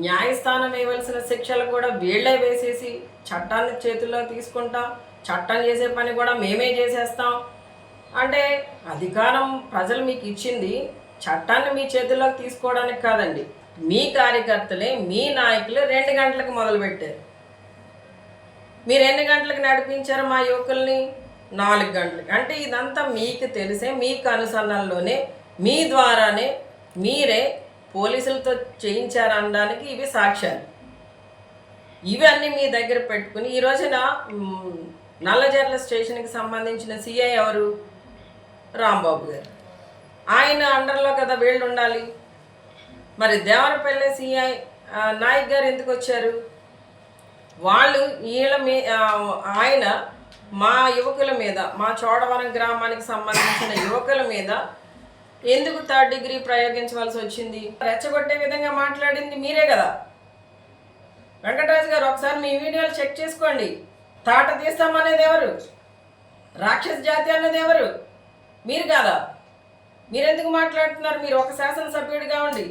న్యాయస్థానం వేయవలసిన శిక్షలు కూడా వీళ్ళే వేసేసి చట్టాన్ని చేతుల్లో తీసుకుంటాం, చట్టం చేసే పని కూడా మేమే చేసేస్తాం అంటే అధికారం ప్రజలు మీకు ఇచ్చింది చట్టాన్ని మీ చేతుల్లోకి తీసుకోవడానికి కాదండి. మీ కార్యకర్తలే మీ నాయకులు 2 గంటలకు మొదలుపెట్టారు. మీరు ఎన్ని గంటలకు నడిపించారు మా యువకుల్ని? 4 గంటలకి. అంటే ఇదంతా మీకు తెలిసే, మీకు అనుసరణలోనే, మీ ద్వారానే మీరే పోలీసులతో చేయించారనడానికి ఇవి సాక్ష్యాలు. ఇవన్నీ మీ దగ్గర పెట్టుకుని ఈ రోజున నల్లజర్ల స్టేషన్కి సంబంధించిన సిఐ ఎవరు? రాంబాబు గారు. ఆయన అండర్లో కదా వీళ్ళు ఉండాలి. మరి దేవరపల్లె సిఐ నాయక్ గారు ఎందుకు వచ్చారు? వాళ్ళు ఆయన మా యువకుల మీద, మా చోడవరం గ్రామానికి సంబంధించిన యువకుల మీద ఎందుకు 3rd డిగ్రీ ప్రయోగించవలసి వచ్చింది? రెచ్చగొట్టే విధంగా మాట్లాడింది మీరే కదా. వెంకటరాజు గారు ఒకసారి మీ వీడియోలు చెక్ చేసుకోండి. తాట తీస్తామనేది ఎవరు? రాక్షస జాతి అన్నది ఎవరు? మీరు కాదా? మీరెందుకు మాట్లాడుతున్నారు? మీరు ఒక శాసనసభ్యుడిగా ఉండి